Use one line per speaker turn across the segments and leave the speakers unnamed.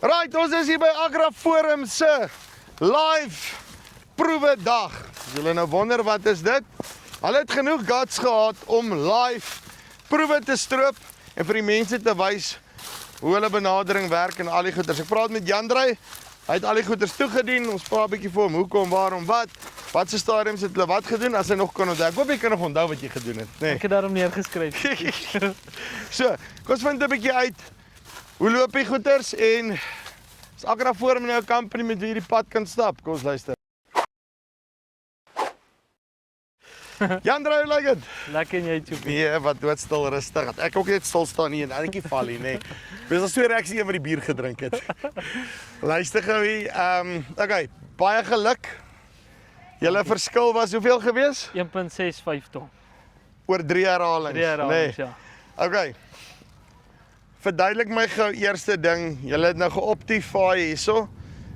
Right, ons is hier by Agraforum se live proewe dag. As julle nou wonder wat is dit? Hulle het genoeg guts gehad om live proewe te stroop en vir die mense te wys hoe hulle benadering werk en al die goeders. Ek praat met Jandrey. Hy het al die goeders toegedien. Ons praat 'n bietjie vir hom hoekom, waarom, wat se stadiums het hulle wat gedoen as hy nog kan onthou. Ek hoop jy kan nog onthou wat jy gedoen het, nee.
Ek het daarom neergeskryf.
So, kom ons vind 'n bietjie uit. Hoe loop die goeders en is Agraforum nou 'n company met wie jy die pad kan stap? Kom ons luister. Jandrey, hoe lyk dit?
Lekker en jy, Tjoepie.
Nee, wat doodstil rustig. Ek ook net stil staan hier en enetjie val hier, nê. Dis al so reaksie een wat die bier gedrink het. Luister gou hier. Okay, baie geluk. Julle verskil was hoeveel gewees?
1.65 ton.
Oor 3 herhalings.
3 herhalings, ja.
Okay. Verduidelik my gou eerste ding. Julle het nou geOptify hierso.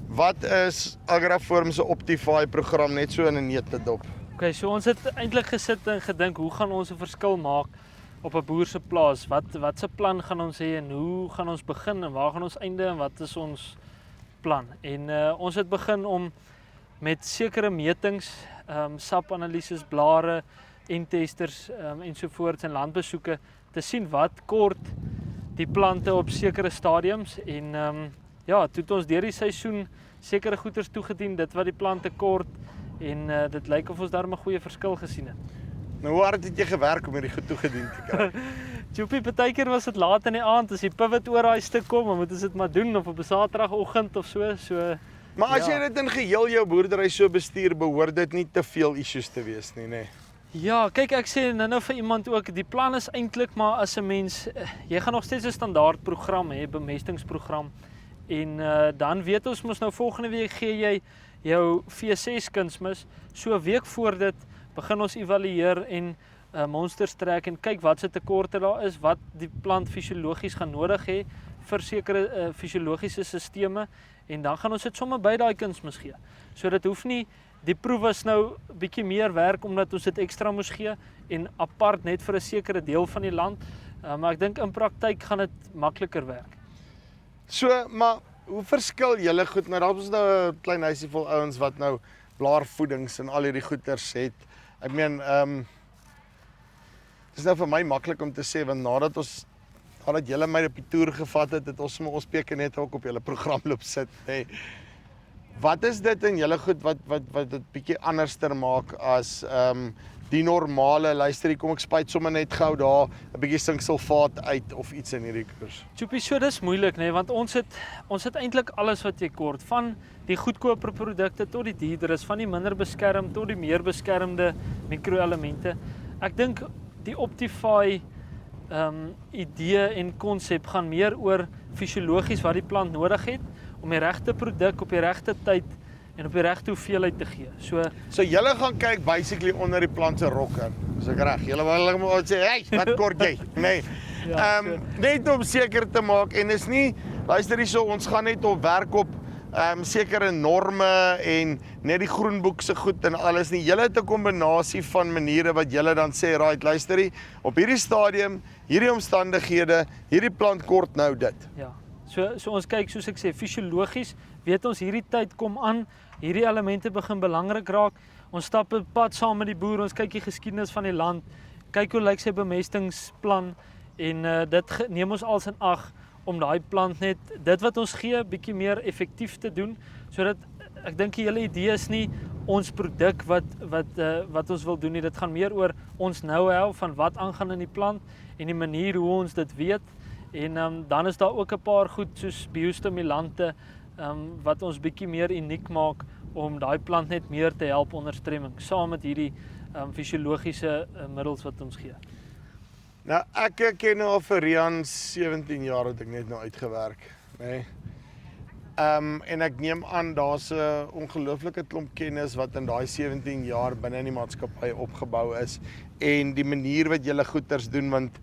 Wat is Agraforum se Optify program net so in 'n neutedop?
Okay, so ons het eintlik gesit en gedink hoe gaan ons 'n verskil maak op 'n boer se plaas? Wat se plan gaan ons hê en hoe gaan ons begin en waar gaan ons einde en wat is ons plan? En ons het begin om met sekere metings, sapanalises, blare, en-testers ensovoorts en landbesoeke te sien wat kort die plante op sekere stadiums en ja, toe het ons deur die seisoen sekere goeders toegedien, dit wat die plante kort en dit lyk of ons daar 'n goeie verskil gesien het.
Nou hoe hard het jy gewerk om hierdie goed toegedien te kry?
Tjoepie, partykeer was dit laat in die aand as die pivot oor daai stuk kom, dan moet ons dit maar doen of op 'n Saterdagoggend of so.
Maar as
ja.
jy dit in geheel jou boerdery so bestuur, behoort dit nie te veel issues te wees nie, nê.
Ja, kyk ek sê nou vir iemand ook, die plan is eintlik maar as 'n mens, jy gaan nog steeds 'n standaard program hê, bemestingsprogram. En dan weet ons mos nou volgende week gee jy jou V6 kunsmis, so 'n week voor dit begin ons evalueer en monsters trek en kyk wat se tekorte daar is, wat die plant fisiologies gaan nodig hê vir sekere fisiologiese sisteme en dan gaan ons dit sommer by daai kunsmis gee. So dit hoef nie, die proef was nou bietjie meer werk omdat ons dit ekstra moes gee en apart net vir 'n sekere deel van die land, maar ek dink in praktyk gaan dit makliker werk.
So, maar hoe verskil julle goed? Nou daar is nou 'n klein huisie vol ouens wat nou blaarvoedings en al hierdie goeders het. Ek meen, dis nou vir my maklik om te sê want nadat julle my op die toer gevat het, het ons sommer ons peke net ook op julle program loop sit, nê. Wat is dit in julle goed wat dit bietjie anderster maak as die normale, luister hier, kom ek spuit sommer net gou daar 'n bietjie sinksulfaat uit of iets in hierdie koers.
Tjoepie, so dis moeilik, nê, want ons het eintlik alles wat jy kort, van die goedkoper produkte tot die duurder, van die minder beskerm tot die meer beskermde mikroelemente. Ek dink die Optify idee en konsep gaan meer oor fisiologies wat die plant nodig het om die regte produk op die regte tyd en op die regte hoeveelheid te gee.
So julle gaan kyk basically onder die plant se rokke. Is ek reg? Julle wil sê, "Hey, wat kort jy?" Nee.
Ja,
Net om seker te maak en is nie, luister hierso, ons gaan net op werk op sekere norme en net die groenboek se goed en alles nie. Julle het 'n kombinasie van maniere wat julle dan sê, "Right, luister hier, op hierdie stadium, hierdie omstandighede, hierdie plant kort nou dit."
Ja. So ons kyk, soos ek sê, fisiologies, weet ons hierdie tyd kom aan, hierdie elemente begin belangrik raak. Ons stap 'n pad saam met die boer, ons kyk die geskiedenis van die land, kyk hoe lyk sy bemestingsplan en dit neem ons als in ag om daai plant net, dit wat ons gee, bietjie meer effektief te doen, sodat ek dink die hele idee is nie ons produk wat ons wil doen nie, dit gaan meer oor ons know-how van wat aangaan in die plant en die manier hoe ons dit weet. En dan is daar ook 'n paar goed soos biostimulante wat ons bietjie meer uniek maak om daai plant net meer te help onder stremming, saam met hierdie fisiologiese middels wat ons gee.
Nou ek ken nou al vir Rian 17 jaar het ek net nou uitgewerk, nê. En ek neem aan daar's 'n ongelooflike klomp kennis wat in daai 17 jaar binne in die maatskappy opgebou is en die manier wat julle goeders doen want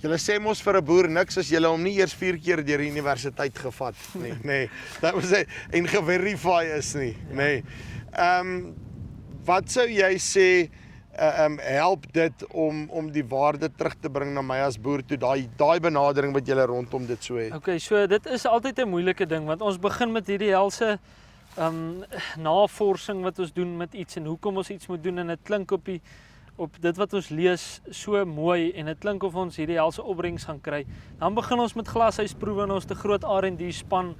julle sê mos vir 'n boer niks as julle hom nie eers 4 keer deur die universiteit gevat nie, nê. Dat was en geverify is nie, nê. Wat sou jy sê help dit om die waarde terug te bring na my as boer toe, daai benadering wat julle rondom dit so het?
Okay, so dit is altyd 'n moeilike ding want ons begin met hierdie helse navorsing wat ons doen met iets en hoekom ons iets moet doen en dit klink op dit wat ons lees so mooi en dit klink of ons hierdie helse opbrengs gaan kry. Dan begin ons met glashuisproewe en ons te groot R&D span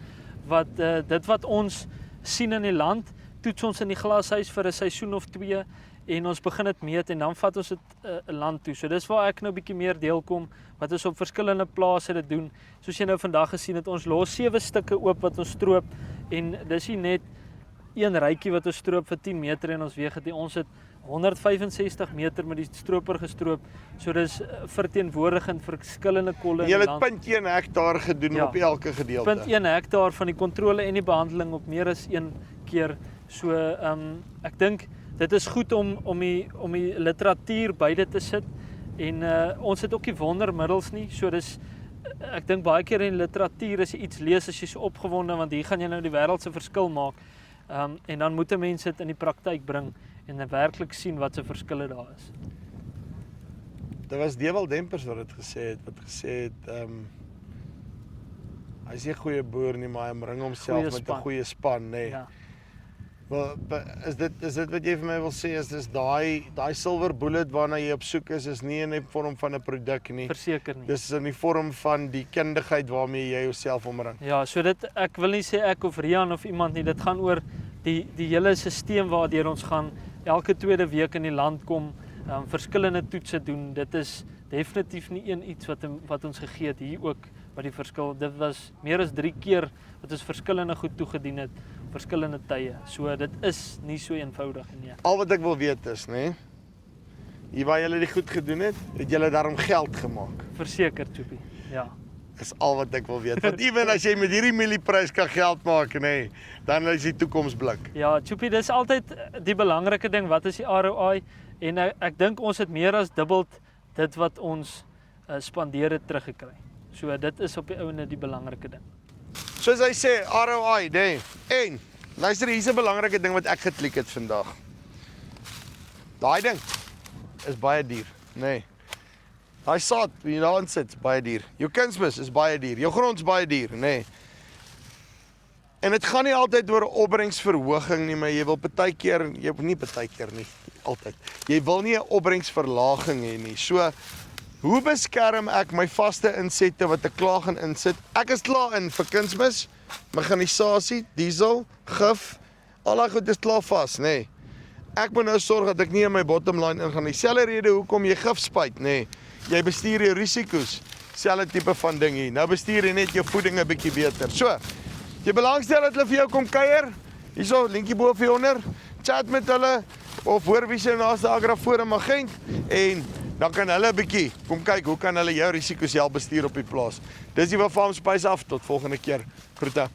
wat dit wat ons sien in die land, toets ons in die glashuis vir 'n seisoen of 2 en ons begin dit meet en dan vat ons dit land toe. So dis waar ek nou 'n bietjie meer deelkom wat ons op verskillende plase dit doen. Soos jy nou vandag gesien het, ons los 7 stukke oop wat ons stroop en dis nie net een rytjie wat ons stroop vir 10 meter en ons weeg dit. Ons het 165 meter met die stroper gestroop. So dis verteenwoordigend vir verskillende kolle in die
Julle
land.
het 0.1 hektaar gedoen op elke gedeelte.
0.1 hektaar van die kontrole en die behandeling op meer as 1 keer. So ek dink dit is goed om die literatuur beide te sit en ons het ook die wondermiddels nie. So dis ek dink baie keer in die literatuur as jy iets lees as jy so opgewonde want hier gaan jy nou die wêreld se verskil maak. En dan moet mense dit in die praktyk bring en werklik sien wat se verskille daar is.
Dit was Dewald Dempers wat dit gesê het, hy is nie 'n goeie boer nie, maar hy omring homself met 'n goeie span, nê. Nee.
Ja.
Wel, is dit wat jy vir my wil sê, is dis daai silver bullet waarna jy op soek is nie in die vorm van 'n produk nie.
Verseker nie.
Dis in die vorm van die kundigheid waarmee jy jouself omring.
Ja, so dit ek wil nie sê ek of Rian of iemand nie, dit gaan oor die hele stelsel waardeur ons gaan elke tweede week in die land kom, verskillende toetse doen. Dit is definitief nie iets wat ons gegee het hier ook wat die verskil. Dit was meer as 3 keer wat ons verskillende goed toegedien het, verskillende tye. So dit is nie so eenvoudig nie.
Al wat ek wil weet is, nê, hier waar julle dit goed gedoen het julle daarom geld gemaak.
Verseker, Tjoepie. Ja.
Is al wat ek wil weet. Want ewen as jy met hierdie mielieprys kan geld maak, nê, dan is die toekoms blik.
Ja, Tjoepie, dis altyd die belangrike ding, wat is die ROI? En ek dink ons het meer as dubbel dit wat ons spandeer het teruggekry. So dit is op die ouene die belangrike ding.
Soos hy sê, ROI, nê. En luister, hier's 'n belangrike ding wat ek geklik het vandag. Daai ding is baie duur, nê. Daai saad, wat jy daarin sit, is baie duur. Jou kunsmis is baie duur. Jou grond is baie duur, nê. En dit gaan nie altyd oor opbrengsverhoging nie, maar jy wil partykeer, nie partykeer nie, altyd. Jy wil nie 'n opbrengsverlaging hê nie. So hoe beskerm ek my vaste insette wat ek klaar gaan insit? Ek is klaar in vir kunsmis, mekanisasie, diesel, gif, al daai goed is klaar vas, nê. Ek moet nou sorg dat ek nie in my bottom line ingaan nie. Dieselfde rede hoekom jy gif spuit, nê. Jy bestuur jou risiko's. Selfde tipe van ding hier. Nou bestuur jy net jou voeding 'n bietjie beter. So, jy belangstel dat hulle vir jou kom kuier. Hierso, linkie bo vir onder. Chat met hulle of hoor wie se naaste Agraforum agent en dan kan hulle 'n bietjie kom kyk hoe kan hulle jou risiko's help bestuur op die plaas. Dis die Farm Spice af tot volgende keer. Groete.